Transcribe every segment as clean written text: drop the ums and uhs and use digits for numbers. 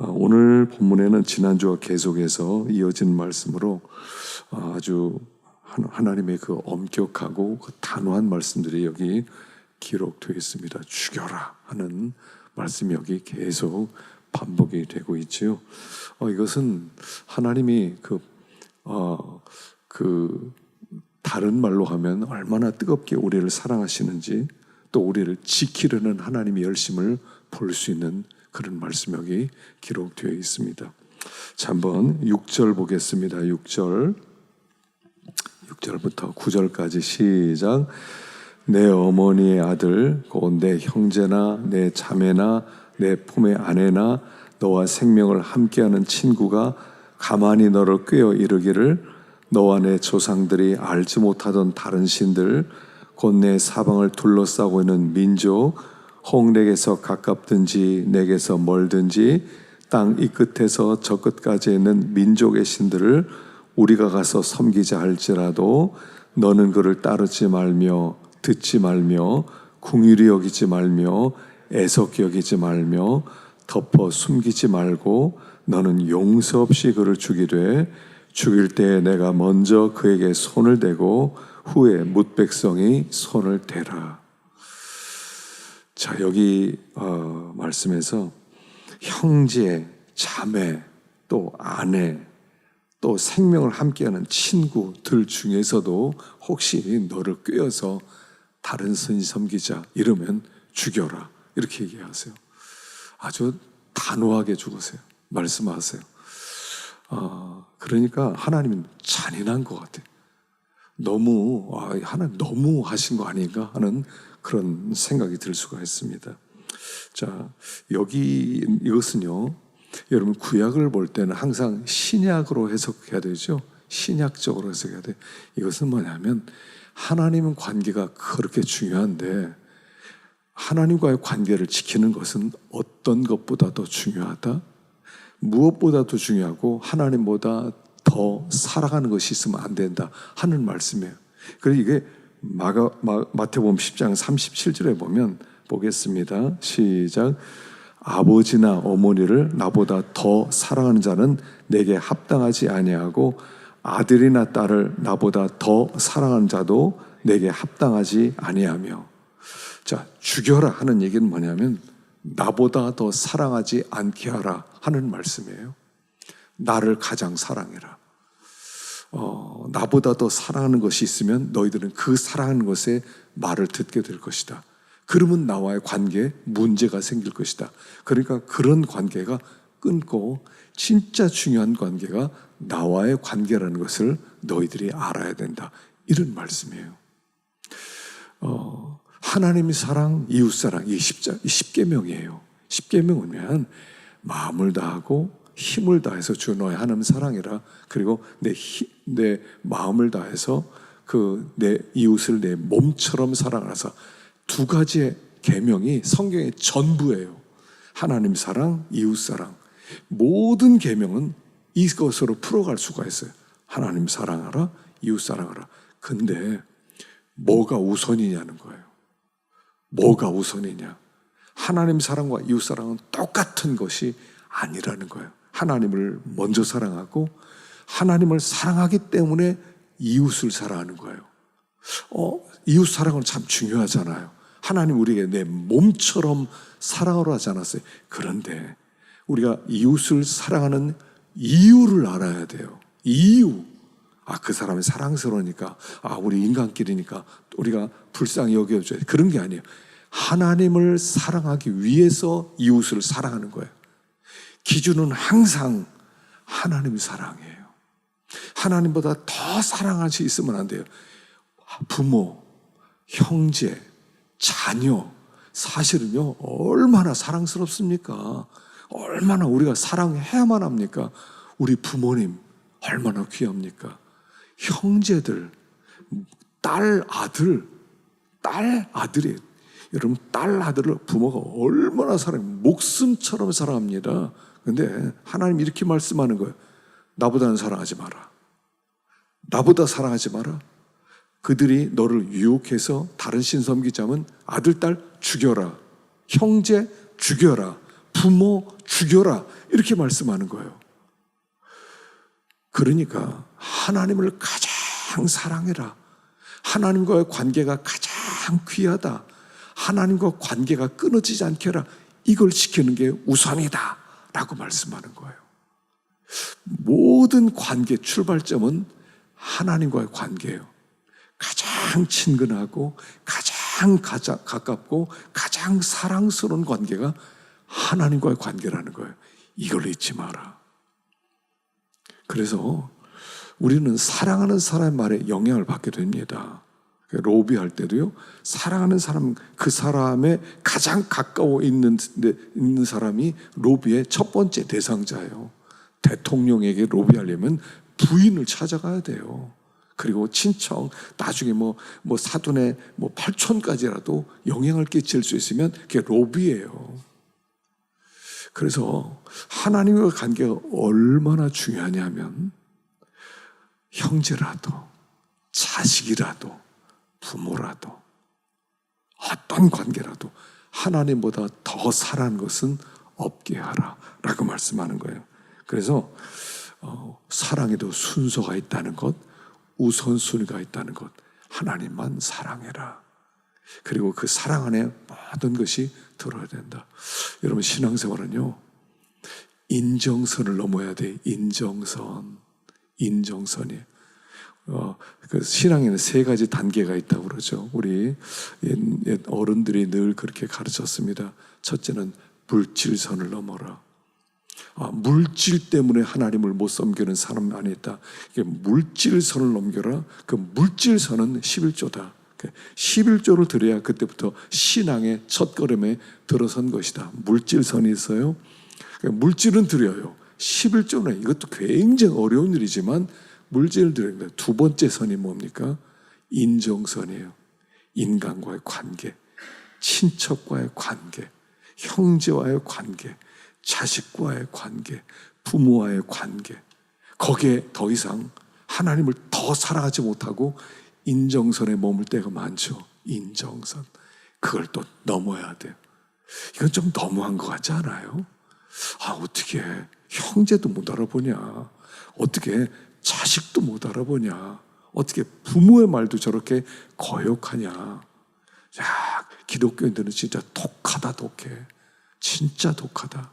오늘 본문에는 지난주와 계속해서 이어진 말씀으로 아주 하나님의 그 엄격하고 그 단호한 말씀들이 여기 기록되어 있습니다. 죽여라 하는 말씀이 여기 계속 반복이 되고 있지요. 이것은 하나님이 다른 말로 하면 얼마나 뜨겁게 우리를 사랑하시는지, 또 우리를 지키려는 하나님의 열심을 볼 수 있는 그런 말씀이 여기 기록되어 있습니다. 자, 한번 6절 보겠습니다. 6절부터 9절까지 시작. 내 어머니의 아들 곧 내 형제나 내 자매나 내 품의 아내나 너와 생명을 함께하는 친구가 가만히 너를 꾀어 이르기를 너와 내 조상들이 알지 못하던 다른 신들 곧 내 사방을 둘러싸고 있는 민족 혹 내게서 가깝든지 내게서 멀든지 땅 이 끝에서 저 끝까지 있는 민족의 신들을 우리가 가서 섬기자 할지라도 너는 그를 따르지 말며 듣지 말며 긍휼히 여기지 말며 애석히 여기지 말며 덮어 숨기지 말고 너는 용서 없이 그를 죽이되 죽일 때에 내가 먼저 그에게 손을 대고 후에 뭇백성이 손을 대라. 자, 여기 말씀에서 형제, 자매, 또 아내, 또 생명을 함께하는 친구들 중에서도 혹시 너를 꾀어서 다른 신 섬기자 이러면 죽여라, 이렇게 얘기하세요. 아주 단호하게 죽으세요. 말씀하세요. 그러니까 하나님은 잔인한 것 같아요. 하나님 너무 하신 거 아닌가 하는 그런 생각이 들 수가 있습니다. 자, 이것은요, 여러분 구약을 볼 때는 항상 신약으로 해석해야 되죠. 신약적으로 해석해야 돼. 이것은 뭐냐면 하나님은 관계가 그렇게 중요한데 하나님과의 관계를 지키는 것은 어떤 것보다도 중요하다. 무엇보다도 중요하고 하나님보다 더 살아가는 것이 있으면 안 된다 하는 말씀이에요. 그래서 이게 마태복음 10장 37절에 보면 보겠습니다. 시작. 아버지나 어머니를 나보다 더 사랑하는 자는 내게 합당하지 아니하고 아들이나 딸을 나보다 더 사랑하는 자도 내게 합당하지 아니하며. 자, 죽여라 하는 얘기는 뭐냐면 나보다 더 사랑하지 않게 하라 하는 말씀이에요. 나를 가장 사랑해라. 나보다 더 사랑하는 것이 있으면 너희들은 그 사랑하는 것에 말을 듣게 될 것이다. 그러면 나와의 관계에 문제가 생길 것이다. 그러니까 그런 관계가 끊고 진짜 중요한 관계가 나와의 관계라는 것을 너희들이 알아야 된다. 이런 말씀이에요. 하나님의 사랑, 이웃 사랑, 이게 10계명이에요. 10계명이면 마음을 다하고 힘을 다해서 주 너의 하나님 사랑해라. 그리고 내 마음을 다해서 내 이웃을 내 몸처럼 사랑하라. 두 가지의 계명이 성경의 전부예요. 하나님 사랑, 이웃 사랑. 모든 계명은 이것으로 풀어갈 수가 있어요. 하나님 사랑하라, 이웃 사랑하라. 근데 뭐가 우선이냐는 거예요. 뭐가 우선이냐? 하나님 사랑과 이웃 사랑은 똑같은 것이 아니라는 거예요. 하나님을 먼저 사랑하고 하나님을 사랑하기 때문에 이웃을 사랑하는 거예요. 이웃 사랑은 참 중요하잖아요. 하나님 우리에게 내 몸처럼 사랑하라 하지 않았어요. 그런데 우리가 이웃을 사랑하는 이유를 알아야 돼요. 이유. 그 사람이 사랑스러우니까, 우리 인간끼리니까 우리가 불쌍히 여겨줘야 돼. 그런 게 아니에요. 하나님을 사랑하기 위해서 이웃을 사랑하는 거예요. 기준은 항상 하나님의 사랑이에요. 하나님보다 더 사랑할 수 있으면 안 돼요. 부모, 형제, 자녀, 사실은요, 얼마나 사랑스럽습니까? 얼마나 우리가 사랑해야만 합니까? 우리 부모님, 얼마나 귀합니까? 형제들, 딸, 아들이에요. 여러분, 딸, 아들을 부모가 얼마나 사랑해요. 목숨처럼 사랑합니다. 근데 하나님 이렇게 말씀하는 거예요. 나보다는 사랑하지 마라. 나보다 사랑하지 마라. 그들이 너를 유혹해서 다른 신 섬기자면 아들, 딸 죽여라. 형제 죽여라. 부모 죽여라, 이렇게 말씀하는 거예요. 그러니까 하나님을 가장 사랑해라. 하나님과의 관계가 가장 귀하다. 하나님과 관계가 끊어지지 않게 해라. 이걸 지키는 게 우선이다 라고 말씀하는 거예요. 모든 관계 출발점은 하나님과의 관계예요. 가장 친근하고 가장 가깝고 가장 사랑스러운 관계가 하나님과의 관계라는 거예요. 이걸 잊지 마라. 그래서 우리는 사랑하는 사람의 말에 영향을 받게 됩니다. 로비할 때도요, 사랑하는 사람, 그 사람의 가장 가까워 있는 사람이 로비의 첫 번째 대상자예요. 대통령에게 로비하려면 부인을 찾아가야 돼요. 그리고 친척, 나중에 사돈의 팔촌까지라도 영향을 끼칠 수 있으면 그게 로비예요. 그래서 하나님과 관계가 얼마나 중요하냐면, 형제라도 자식이라도 부모라도 어떤 관계라도 하나님보다 더 사랑하는 것은 없게 하라 라고 말씀하는 거예요. 그래서 사랑에도 순서가 있다는 것, 우선순위가 있다는 것, 하나님만 사랑해라. 그리고 그 사랑 안에 모든 것이 들어야 된다. 여러분, 신앙생활은요, 인정선을 넘어야 돼. 인정선이에요. 그 신앙에는 3가지 단계가 있다고 그러죠. 우리 옛 어른들이 늘 그렇게 가르쳤습니다. 첫째는 물질선을 넘어라. 물질 때문에 하나님을 못 섬기는 사람 안에 있다. 물질선을 넘겨라. 그 물질선은 11조다. 11조를 드려야 그때부터 신앙의 첫걸음에 들어선 것이다. 물질선이 있어요. 물질은 드려요. 11조는 이것도 굉장히 어려운 일이지만 물질을 드립니다. 2번째 선이 뭡니까? 인정선이에요. 인간과의 관계, 친척과의 관계, 형제와의 관계, 자식과의 관계, 부모와의 관계. 거기에 더 이상 하나님을 더 사랑하지 못하고 인정선에 머물 때가 많죠. 인정선. 그걸 또 넘어야 돼요. 이건 좀 너무한 것 같지 않아요? 어떻게 형제도 못 알아보냐? 어떻게 자식도 못 알아보냐? 어떻게 부모의 말도 저렇게 거역하냐? 야, 기독교인들은 진짜 독하다, 독해. 진짜 독하다.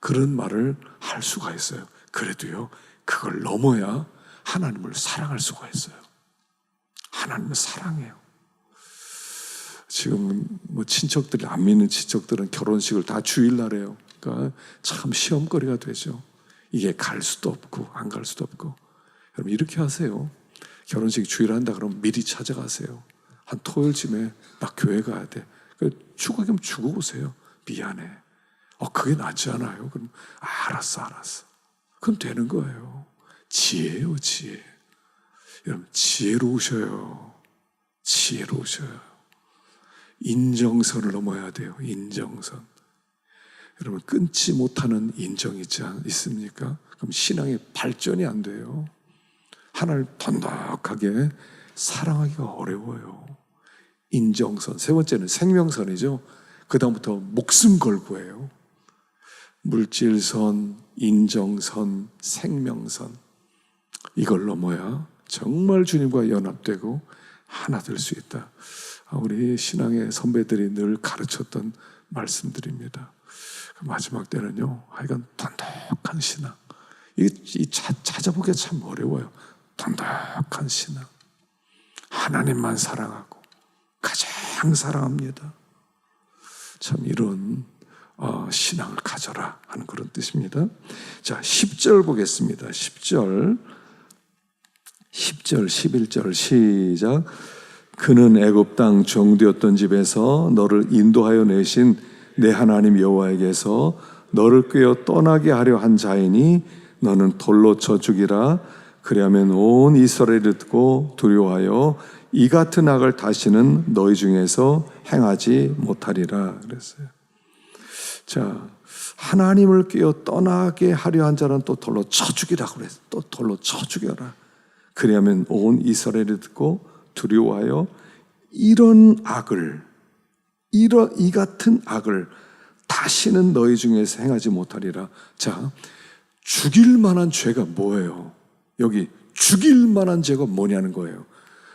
그런 말을 할 수가 있어요. 그래도요, 그걸 넘어야 하나님을 사랑할 수가 있어요. 하나님을 사랑해요. 지금 친척들이, 안 믿는 친척들은 결혼식을 다 주일날 해요. 그러니까 참 시험거리가 되죠. 이게 갈 수도 없고 안 갈 수도 없고. 여러분, 이렇게 하세요. 결혼식 주일 한다 그러면 미리 찾아가세요. 한 토요일쯤에 나 교회 가야 돼. 죽으면 죽어보세요. 미안해. 그게 낫지 않아요? 그럼 알았어. 그럼 되는 거예요. 지혜예요, 지혜. 여러분, 지혜로우셔요. 인정선을 넘어야 돼요. 인정선. 여러분, 끊지 못하는 인정이 있습니까? 그럼 신앙의 발전이 안 돼요. 하나님을 돈독하게 사랑하기가 어려워요. 인정선. 3번째는 생명선이죠. 그 다음부터 목숨 걸고 해요. 물질선, 인정선, 생명선. 이걸 넘어야 정말 주님과 연합되고 하나 될 수 있다. 우리 신앙의 선배들이 늘 가르쳤던 말씀들입니다. 마지막 때는요, 하여간 돈독한 신앙. 찾아보기가 참 어려워요. 돈독한 신앙. 하나님만 사랑하고 가장 사랑합니다. 참 이런 신앙을 가져라 하는 그런 뜻입니다. 자, 10절 보겠습니다. 10절, 11절 시작. 그는 애굽 땅 정되었던 집에서 너를 인도하여 내신 내 하나님 여호와에게서 너를 꿰어 떠나게 하려 한 자이니 너는 돌로 쳐 죽이라. 그리하면 온 이스라엘이 듣고 두려워하여 이 같은 악을 다시는 너희 중에서 행하지 못하리라 그랬어요. 자, 하나님을 꿰어 떠나게 하려 한 자는 또 돌로 쳐 죽이라 그랬어요. 또 돌로 쳐 죽여라. 그리하면 온 이스라엘이 듣고 두려워하여 이 같은 악을 다시는 너희 중에서 행하지 못하리라. 자, 죽일 만한 죄가 뭐예요? 여기 죽일 만한 죄가 뭐냐는 거예요.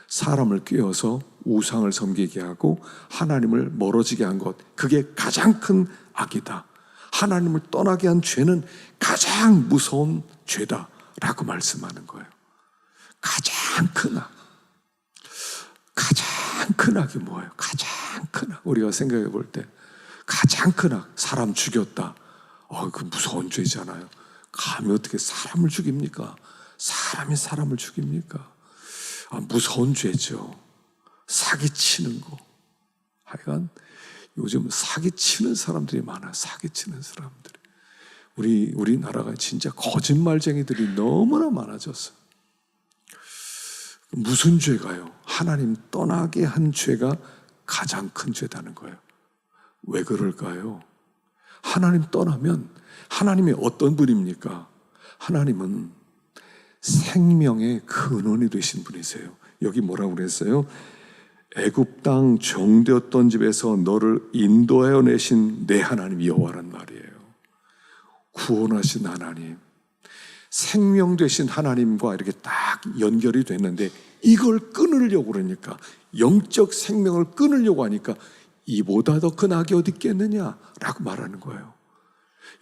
사람을 꿰어서 우상을 섬기게 하고 하나님을 멀어지게 한 것, 그게 가장 큰 악이다. 하나님을 떠나게 한 죄는 가장 무서운 죄다라고 말씀하는 거예요. 가장 큰 악. 가장 큰 악이 뭐예요? 가장 큰 악. 우리가 생각해 볼 때 가장 큰 악, 사람 죽였다. 그 무서운 죄잖아요. 감히 어떻게 사람을 죽입니까? 사람이 사람을 죽입니까? 무서운 죄죠. 사기치는 거. 하여간 요즘 사기치는 사람들이 많아요. 사기치는 사람들이. 우리나라가 진짜 거짓말쟁이들이 너무나 많아졌어요. 무슨 죄가요? 하나님 떠나게 한 죄가 가장 큰 죄다는 거예요. 왜 그럴까요? 하나님 떠나면 하나님이 어떤 분입니까? 하나님은 생명의 근원이 되신 분이세요. 여기 뭐라고 그랬어요? 애굽 땅 정되었던 집에서 너를 인도하여 내신 내 하나님 여호와란 말이에요. 구원하신 하나님, 생명 되신 하나님과 이렇게 딱 연결이 됐는데 이걸 끊으려고 그러니까, 영적 생명을 끊으려고 하니까 이보다 더 큰 악이 어디 있겠느냐라고 말하는 거예요.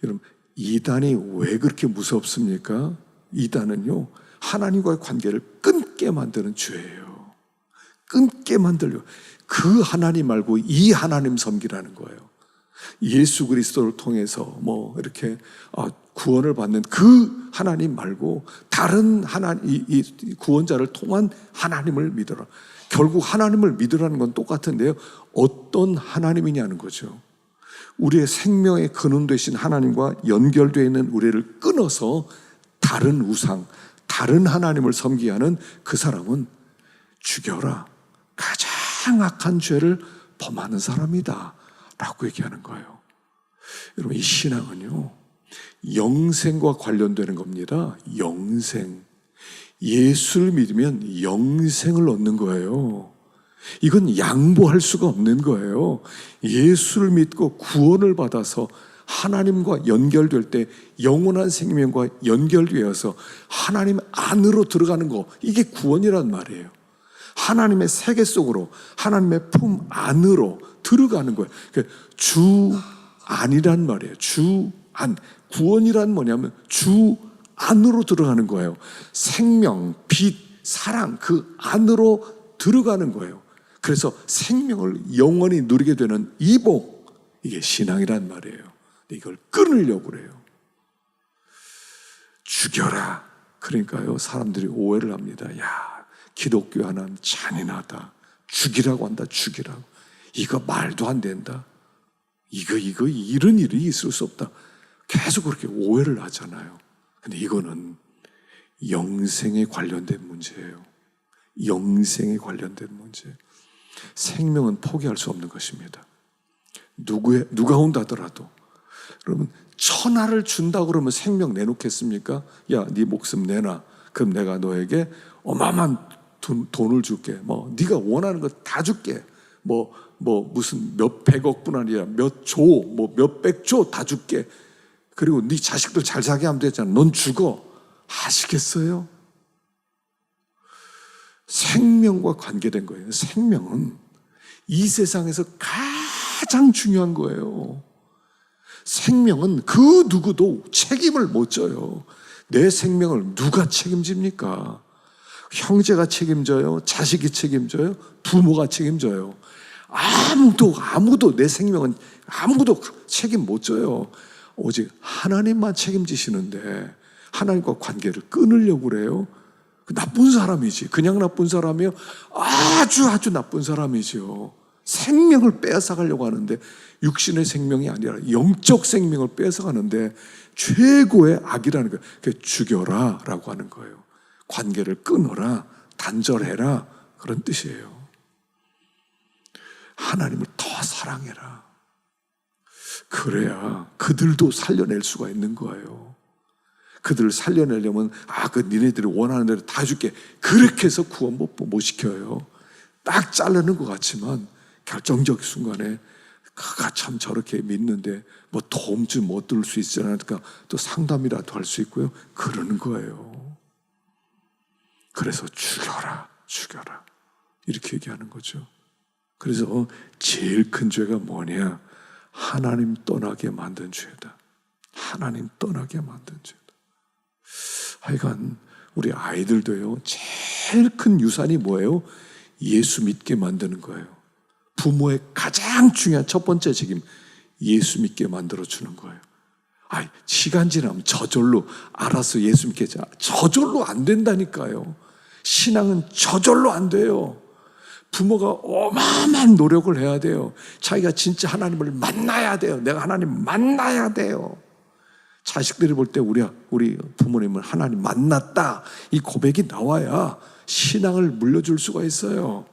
여러분, 이단이 왜 그렇게 무섭습니까? 이단은요, 하나님과의 관계를 끊게 만드는 죄예요. 끊게 만들려고. 그 하나님 말고 이 하나님 섬기라는 거예요. 예수 그리스도를 통해서 이렇게 구원을 받는 그 하나님 말고 다른 하나님, 이 구원자를 통한 하나님을 믿어라. 결국 하나님을 믿으라는 건 똑같은데요, 어떤 하나님이냐는 거죠. 우리의 생명의 근원 되신 하나님과 연결되어 있는 우리를 끊어서 다른 우상, 다른 하나님을 섬기게 하는 그 사람은 죽여라. 가장 악한 죄를 범하는 사람이다 라고 얘기하는 거예요. 여러분, 이 신앙은요, 영생과 관련되는 겁니다. 영생. 예수를 믿으면 영생을 얻는 거예요. 이건 양보할 수가 없는 거예요. 예수를 믿고 구원을 받아서 하나님과 연결될 때 영원한 생명과 연결되어서 하나님 안으로 들어가는 거, 이게 구원이란 말이에요. 하나님의 세계 속으로, 하나님의 품 안으로 들어가는 거예요. 주 안이란 말이에요. 주 안. 구원이란 뭐냐면 주 안으로 들어가는 거예요. 생명, 빛, 사랑, 그 안으로 들어가는 거예요. 그래서 생명을 영원히 누리게 되는 이복, 이게 신앙이란 말이에요. 근데 이걸 끊으려고 그래요. 죽여라. 그러니까요, 사람들이 오해를 합니다. 야, 기독교 하나는 잔인하다. 죽이라고 한다. 죽이라고. 이거 말도 안 된다. 이거 이런 일이 있을 수 없다. 계속 그렇게 오해를 하잖아요. 근데 이거는 영생에 관련된 문제예요. 영생에 관련된 문제. 생명은 포기할 수 없는 것입니다. 누가 온다 하더라도. 여러분, 천하를 준다고 그러면 생명 내놓겠습니까? 야, 네 목숨 내놔. 그럼 내가 너에게 어마어마한 돈을 줄게. 네가 원하는 거 다 줄게. 무슨 몇백억뿐 아니라 몇 조, 몇백조 다 줄게. 그리고 네 자식들 잘 살게 하면 되잖아. 넌 죽어. 하시겠어요? 생명과 관계된 거예요. 생명은 이 세상에서 가장 중요한 거예요. 생명은 그 누구도 책임을 못 져요. 내 생명을 누가 책임집니까? 형제가 책임져요? 자식이 책임져요? 부모가 책임져요? 아무도 내 생명은 아무도 책임 못 져요. 오직 하나님만 책임지시는데 하나님과 관계를 끊으려고 그래요. 나쁜 사람이지. 그냥 나쁜 사람이에요? 아주 나쁜 사람이죠. 생명을 빼앗아가려고 하는데, 육신의 생명이 아니라 영적 생명을 빼앗아가는데 최고의 악이라는 거예요. 그게 죽여라 라고 하는 거예요. 관계를 끊어라, 단절해라, 그런 뜻이에요. 하나님을 더 사랑해라. 그래야 그들도 살려낼 수가 있는 거예요. 그들을 살려내려면 니네들이 원하는 대로 다 줄게. 그렇게 해서 구원 못 시켜요. 딱 자르는 것 같지만 결정적 순간에 그가 참 저렇게 믿는데 뭐 도움 좀 못 들을 수 있지 않을까, 또 상담이라도 할 수 있고요. 그러는 거예요. 그래서 죽여라, 죽여라 이렇게 얘기하는 거죠. 그래서 제일 큰 죄가 뭐냐? 하나님 떠나게 만든 죄다. 하나님 떠나게 만든 죄다. 하여간 우리 아이들도요, 제일 큰 유산이 뭐예요? 예수 믿게 만드는 거예요. 부모의 가장 중요한 첫 번째 책임, 예수 믿게 만들어주는 거예요. 시간 지나면 저절로 알아서 예수 믿게 하자. 저절로 안 된다니까요. 신앙은 저절로 안 돼요. 부모가 어마어마한 노력을 해야 돼요. 자기가 진짜 하나님을 만나야 돼요. 내가 하나님 만나야 돼요. 자식들이 볼 때 우리 부모님을 하나님 만났다, 이 고백이 나와야 신앙을 물려줄 수가 있어요.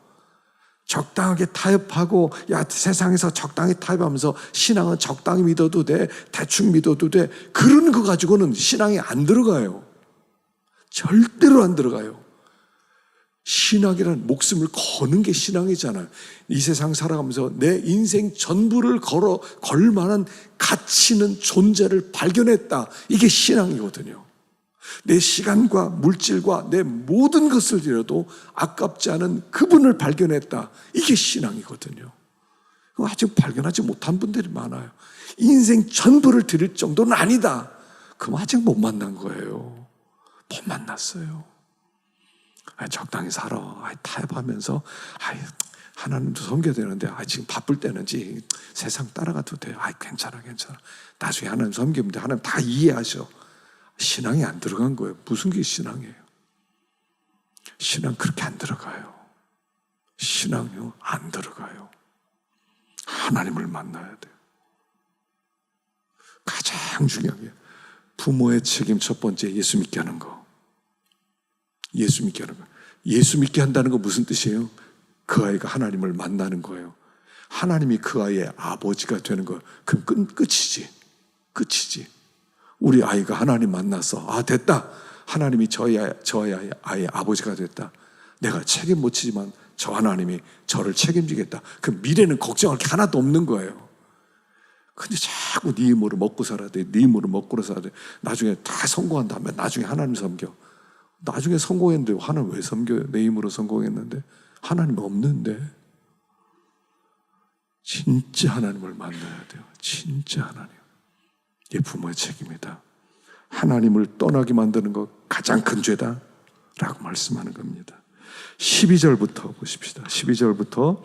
적당하게 타협하고, 세상에서 적당히 타협하면서 신앙은 적당히 믿어도 돼, 대충 믿어도 돼, 그러는 거 가지고는 신앙이 안 들어가요. 절대로 안 들어가요. 신앙이란 목숨을 거는 게 신앙이잖아요. 이 세상 살아가면서 내 인생 전부를 걸 만한 가치 있는 존재를 발견했다. 이게 신앙이거든요. 내 시간과 물질과 내 모든 것을 잃어도 아깝지 않은 그분을 발견했다. 이게 신앙이거든요. 아직 발견하지 못한 분들이 많아요. 인생 전부를 드릴 정도는 아니다. 그럼 아직 못 만난 거예요. 못 만났어요. 적당히 살아. 타협하면서 하나님도 섬겨야 되는데 지금 바쁠 때는지 세상 따라가도 돼. 괜찮아. 나중에 하나님 섬기면 돼. 하나님 다 이해하셔. 신앙이 안 들어간 거예요. 무슨 게 신앙이에요? 신앙 그렇게 안 들어가요. 신앙이요, 안 들어가요. 하나님을 만나야 돼요. 가장 중요한 게 부모의 책임 첫 번째, 예수 믿게 하는 거. 예수 믿게 하는 거. 예수 믿게 한다는 거 무슨 뜻이에요? 그 아이가 하나님을 만나는 거예요. 하나님이 그 아이의 아버지가 되는 거예요. 그럼 끝이지. 우리 아이가 하나님 만나서 됐다. 하나님이 저희 아이의 아버지가 됐다. 내가 책임 못 지지만 저 하나님이 저를 책임지겠다. 그 미래는 걱정할 게 하나도 없는 거예요. 근데 자꾸 네 힘으로 먹고 살아야 돼. 네 힘으로 먹고 살아야 돼. 나중에 다 성공한 다음에 나중에 하나님 섬겨. 나중에 성공했는데 하나님 왜 섬겨요? 내 힘으로 성공했는데. 하나님 없는데. 진짜 하나님을 만나야 돼요. 진짜 하나님. 이게 부모의 책임이다. 하나님을 떠나게 만드는 것 가장 큰 죄다 라고 말씀하는 겁니다. 12절부터 보십시다. 12절부터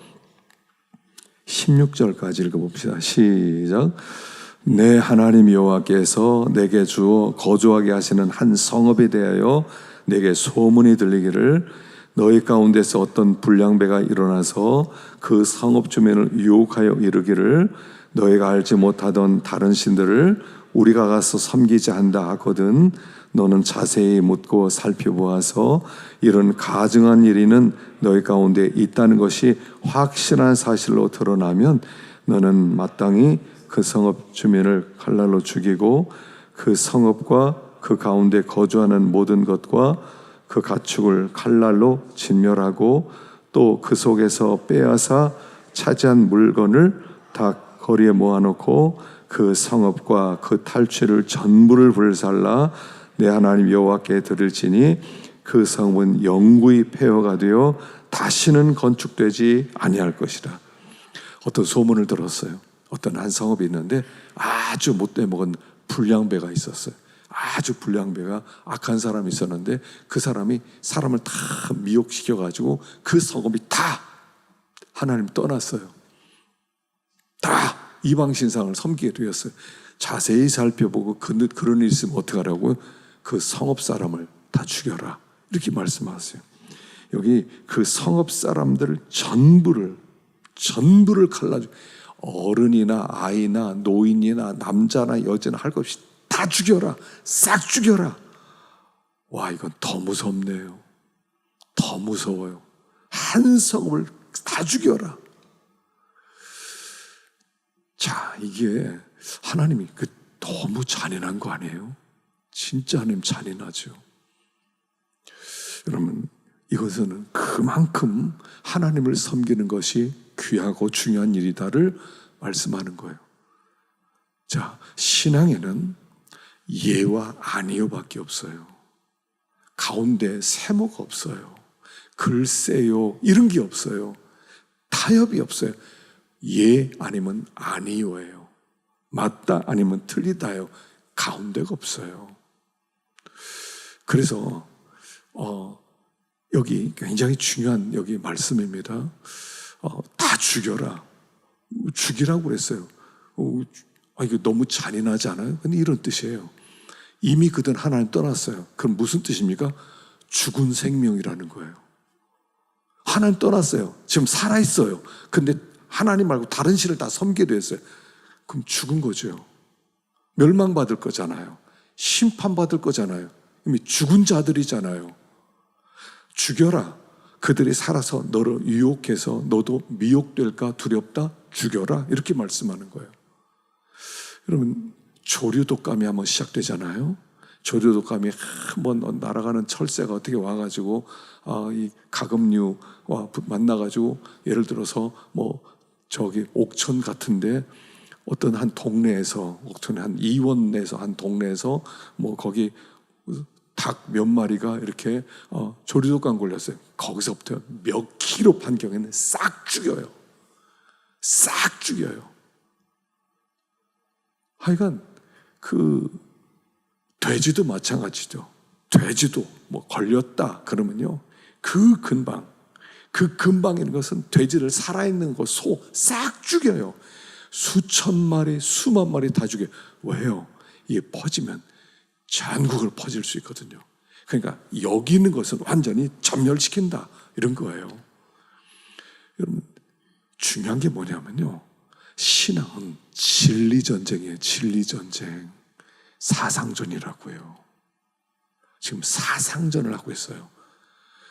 16절까지 읽어봅시다. 시작. 내 하나님 여호와께서 내게 주어 거주하게 하시는 한 성읍에 대하여 내게 소문이 들리기를 너희 가운데서 어떤 불량배가 일어나서 그 성읍 주민을 유혹하여 이르기를 너희가 알지 못하던 다른 신들을 우리가 가서 섬기자 한다 하거든 너는 자세히 묻고 살펴보아서 이런 가증한 일이는 너희 가운데 있다는 것이 확실한 사실로 드러나면 너는 마땅히 그 성읍 주민을 칼날로 죽이고 그 성읍과 그 가운데 거주하는 모든 것과 그 가축을 칼날로 진멸하고 또 그 속에서 빼앗아 차지한 물건을 다 거리에 모아놓고 그 성읍과 그 탈취를 전부를 불살라 내 하나님 여호와께 드릴지니 그 성읍은 영구히 폐허가 되어 다시는 건축되지 아니할 것이라. 어떤 소문을 들었어요. 어떤 한 성읍이 있는데 아주 못돼 먹은 불량배가 있었어요. 아주 불량배가 악한 사람이 있었는데 그 사람이 사람을 다 미혹시켜가지고 그 성읍이 다 하나님 떠났어요. 다 이방 신상을 섬기게 되었어요. 자세히 살펴보고 그런 일 있으면 어떻게 하라고요? 그 성읍 사람을 다 죽여라 이렇게 말씀하세요. 여기 그 성읍 사람들 전부를 갈라주고 어른이나 아이나 노인이나 남자나 여자나 할 것 없이 다 죽여라. 싹 죽여라. 와, 이건 더 무섭네요. 더 무서워요. 한 성읍을 다 죽여라. 자, 이게 하나님이 너무 잔인한 거 아니에요? 진짜 하나님 잔인하죠. 여러분, 이것은 그만큼 하나님을 섬기는 것이 귀하고 중요한 일이다를 말씀하는 거예요. 자, 신앙에는 예와 아니요밖에 없어요. 가운데 세모가 없어요. 글쎄요 이런 게 없어요. 타협이 없어요. 예 아니면 아니요예요. 맞다 아니면 틀리다요. 가운데가 없어요. 그래서 여기 굉장히 중요한 여기 말씀입니다. 다 죽여라. 죽이라고 그랬어요. 이거 너무 잔인하지 않아요? 근데 이런 뜻이에요. 이미 그들은 하나님 떠났어요. 그럼 무슨 뜻입니까? 죽은 생명이라는 거예요. 하나님 떠났어요. 지금 살아있어요. 근데 하나님 말고 다른 신을 다 섬기게 됐어요. 그럼 죽은 거죠. 멸망받을 거잖아요. 심판받을 거잖아요. 이미 죽은 자들이잖아요. 죽여라. 그들이 살아서 너를 유혹해서 너도 미혹될까 두렵다? 죽여라. 이렇게 말씀하는 거예요. 여러분, 조류독감이 한번 시작되잖아요. 조류독감이 한번 날아가는 철새가 어떻게 와가지고 이 가금류와 만나가지고 예를 들어서 저기 옥천 같은데 어떤 한 동네에서 옥천의 한 이원에서 한 동네에서 거기 닭 몇 마리가 이렇게 조류독감 걸렸어요. 거기서부터 몇 킬로 반경에는 싹 죽여요. 싹 죽여요. 하여간 돼지도 마찬가지죠. 돼지도 걸렸다 그러면요, 그 근방에 있는 것은 돼지를 살아있는 것, 소 싹 죽여요. 수천 마리, 수만 마리 다 죽여요. 왜요? 이게 퍼지면 전국을 퍼질 수 있거든요. 그러니까 여기 있는 것은 완전히 점멸시킨다 이런 거예요. 여러분, 중요한 게 뭐냐면요, 신앙은 진리전쟁이에요. 진리전쟁. 사상전이라고요. 지금 사상전을 하고 있어요.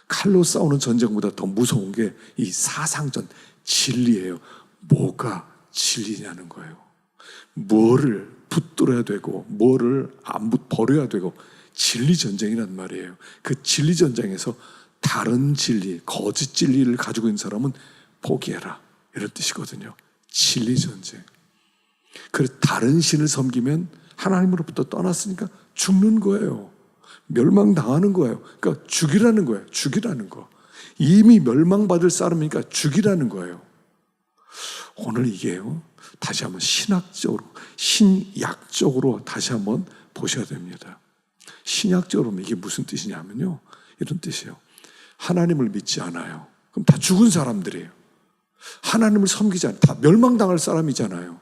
칼로 싸우는 전쟁보다 더 무서운 게 이 사상전, 진리예요. 뭐가 진리냐는 거예요. 뭐를 붙들어야 되고 뭐를 안 버려야 되고, 진리전쟁이란 말이에요. 그 진리전쟁에서 다른 진리, 거짓 진리를 가지고 있는 사람은 포기해라 이런 뜻이거든요. 진리전쟁. 그래서 다른 신을 섬기면 하나님으로부터 떠났으니까 죽는 거예요. 멸망당하는 거예요. 그러니까 죽이라는 거예요. 죽이라는 거. 이미 멸망받을 사람이니까 죽이라는 거예요. 오늘 이게요, 다시 한번 신학적으로, 신약적으로 다시 한번 보셔야 됩니다. 신약적으로 이게 무슨 뜻이냐면요, 이런 뜻이에요. 하나님을 믿지 않아요. 그럼 다 죽은 사람들이에요. 하나님을 섬기지 않아요. 다 멸망당할 사람이잖아요.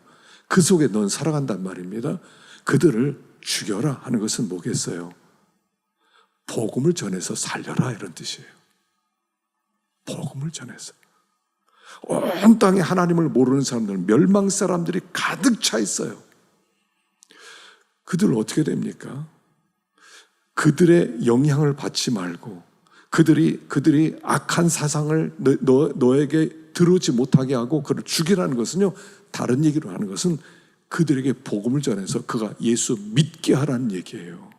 그 속에 넌 살아간단 말입니다. 그들을 죽여라 하는 것은 뭐겠어요? 복음을 전해서 살려라 이런 뜻이에요. 복음을 전해서. 온 땅에 하나님을 모르는 사람들, 멸망 사람들이 가득 차 있어요. 그들 어떻게 됩니까? 그들의 영향을 받지 말고 그들이 악한 사상을 너에게 들어오지 못하게 하고 그를 죽이라는 것은요, 다른 얘기로 하는 것은 그들에게 복음을 전해서 그가 예수 믿게 하라는 얘기예요.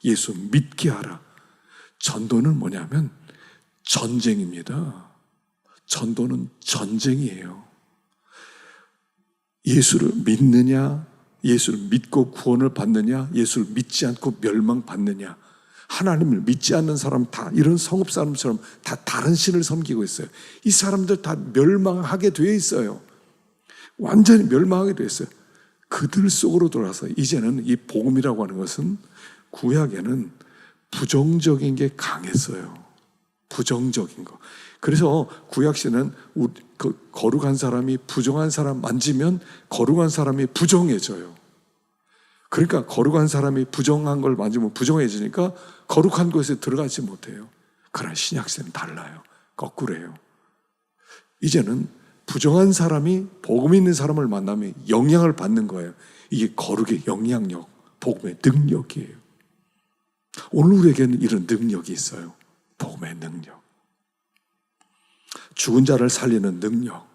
예수 믿게 하라. 전도는 뭐냐면 전쟁입니다. 전도는 전쟁이에요. 예수를 믿느냐, 예수를 믿고 구원을 받느냐, 예수를 믿지 않고 멸망받느냐. 하나님을 믿지 않는 사람, 다 이런 성읍 사람처럼 다 다른 신을 섬기고 있어요. 이 사람들 다 멸망하게 되어 있어요. 완전히 멸망하게 되어 있어요. 그들 속으로 돌아서 이제는 이 복음이라고 하는 것은 구약에는 부정적인 게 강했어요. 부정적인 거. 그래서 구약시는 그 거룩한 사람이 부정한 사람 만지면 거룩한 사람이 부정해져요. 그러니까 거룩한 사람이 부정한 걸 만지면 부정해지니까 거룩한 곳에 들어가지 못해요. 그러나 신약시는 달라요. 거꾸로예요. 이제는 부정한 사람이 복음 있는 사람을 만나면 영향을 받는 거예요. 이게 거룩의 영향력, 복음의 능력이에요. 오늘 우리에게는 이런 능력이 있어요. 복음의 능력. 죽은 자를 살리는 능력.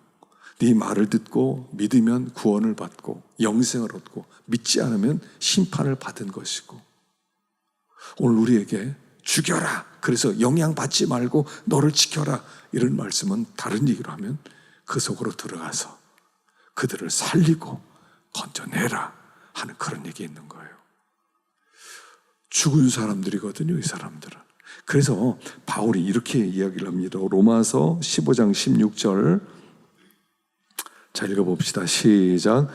네 말을 듣고 믿으면 구원을 받고 영생을 얻고 믿지 않으면 심판을 받은 것이고, 오늘 우리에게 죽여라, 그래서 영향받지 말고 너를 지켜라, 이런 말씀은 다른 얘기로 하면 그 속으로 들어가서 그들을 살리고 건져내라 하는 그런 얘기 있는 거예요. 죽은 사람들이거든요, 이 사람들은. 그래서 바울이 이렇게 이야기를 합니다. 로마서 15장 16절 자, 읽어봅시다. 시작.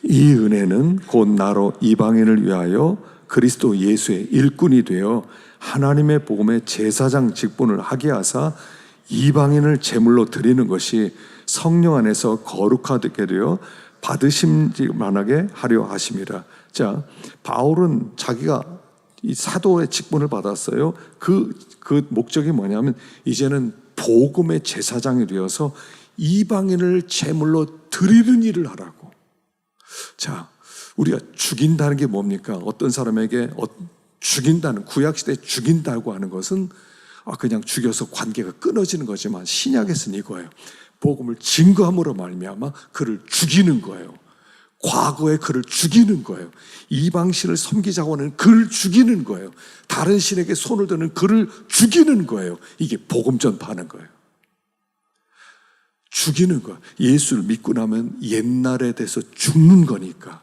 이 은혜는 곧 나로 이방인을 위하여 그리스도 예수의 일꾼이 되어 하나님의 복음의 제사장 직분을 하게 하사 이방인을 제물로 드리는 것이 성령 안에서 거룩하게 되어 받으심만하게 하려 하심이라. 자, 바울은 자기가 이 사도의 직분을 받았어요. 그 목적이 뭐냐면 이제는 복음의 제사장이 되어서 이방인을 제물로 드리는 일을 하라고. 자, 우리가 죽인다는 게 뭡니까? 어떤 사람에게 죽인다는, 구약시대에 죽인다고 하는 것은 그냥 죽여서 관계가 끊어지는 거지만 신약에서는 이거예요. 복음을 증거함으로 말미암아 그를 죽이는 거예요. 과거에 그를 죽이는 거예요. 이방신을 섬기자고 하는 그를 죽이는 거예요. 다른 신에게 손을 드는 그를 죽이는 거예요. 이게 복음 전파하는 거예요. 죽이는 거예요. 예수를 믿고 나면 옛날에 대해서 죽는 거니까.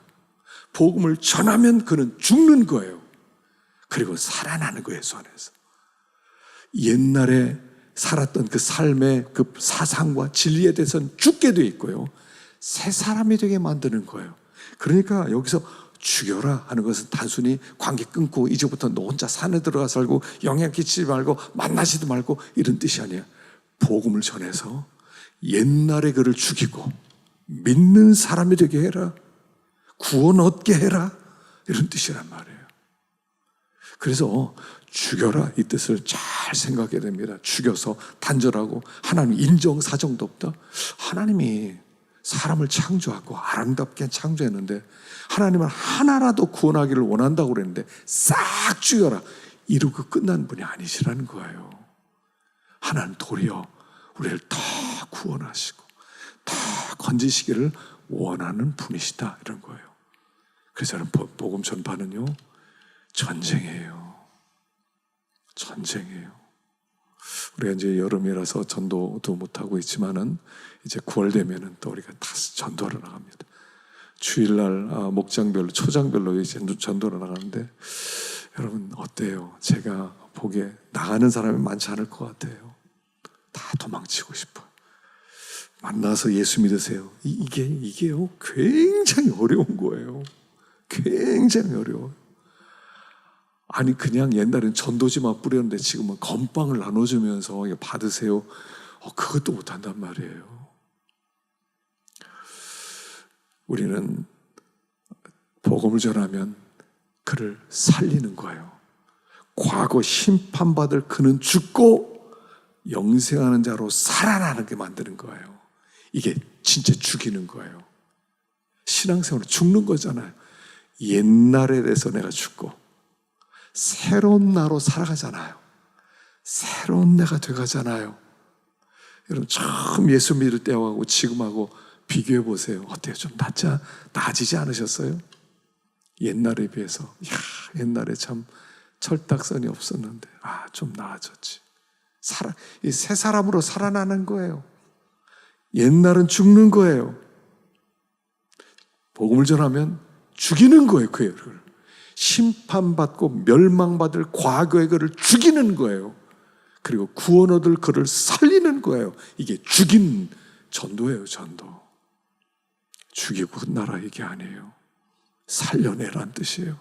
복음을 전하면 그는 죽는 거예요. 그리고 살아나는 거예요, 예수 안에서. 옛날에 살았던 그 삶의 그 사상과 진리에 대해서는 죽게 돼 있고요. 새 사람이 되게 만드는 거예요. 그러니까 여기서 죽여라 하는 것은 단순히 관계 끊고 이제부터 너 혼자 산에 들어가 살고 영향 끼치지 말고 만나지도 말고 이런 뜻이 아니에요. 복음을 전해서 옛날에 그를 죽이고 믿는 사람이 되게 해라. 구원 얻게 해라. 이런 뜻이란 말이에요. 그래서 죽여라 이 뜻을 잘 생각해야 됩니다. 죽여서 단절하고 하나님 인정사정도 없다. 하나님이 사람을 창조하고 아름답게 창조했는데 하나님은 하나라도 구원하기를 원한다고 그랬는데 싹 죽여라 이러고 끝난 분이 아니시라는 거예요. 하나님 도리어 우리를 다 구원하시고 다 건지시기를 원하는 분이시다 이런 거예요. 그래서 여러분 복음 전파는요 전쟁이에요. 전쟁이에요. 우리가 이제 여름이라서 전도도 못하고 있지만은 이제 9월 되면은 또 우리가 다시 전도하러 나갑니다. 주일날 목장별로 초장별로 이제 전도하러 나가는데 여러분 어때요? 제가 보기에 나가는 사람이 많지 않을 것 같아요. 다 도망치고 싶어요. 만나서 예수 믿으세요. 이게요 굉장히 어려운 거예요. 굉장히 어려워요. 아니 그냥 옛날엔 전도지만 뿌렸는데 지금은 건빵을 나눠주면서 받으세요. 그것도 못한단 말이에요. 우리는 복음을 전하면 그를 살리는 거예요. 과거 심판받을 그는 죽고 영생하는 자로 살아나게 만드는 거예요. 이게 진짜 죽이는 거예요. 신앙생활은 죽는 거잖아요. 옛날에 대해서 내가 죽고 새로운 나로 살아가잖아요. 새로운 내가 돼가잖아요. 여러분 처음 예수 믿을 때하고 지금하고 비교해 보세요. 어때요? 좀 나아지지 않으셨어요? 옛날에 비해서 옛날에 참 철딱선이 없었는데 좀 나아졌지. 새 사람으로 살아나는 거예요. 옛날은 죽는 거예요. 복음을 전하면 죽이는 거예요. 그를 심판받고 멸망받을 과거의 그를 죽이는 거예요. 그리고 구원 얻을 그를 살리는 거예요. 이게 죽인 전도예요. 전도. 죽이고 끝나라 이게 아니에요. 살려내라는 뜻이에요.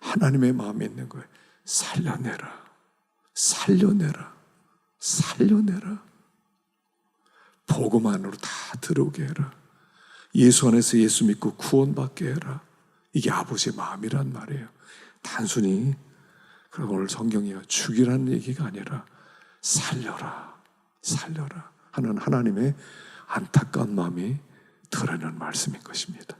하나님의 마음에 있는 거예요. 살려내라. 살려내라. 살려내라. 복음 안으로 다 들어오게 해라. 예수 안에서 예수 믿고 구원받게 해라. 이게 아버지의 마음이란 말이에요. 단순히 그리고 오늘 성경이요 죽이라는 얘기가 아니라 살려라. 살려라 하는 하나님의 안타까운 마음이 드러나는 말씀인 것입니다.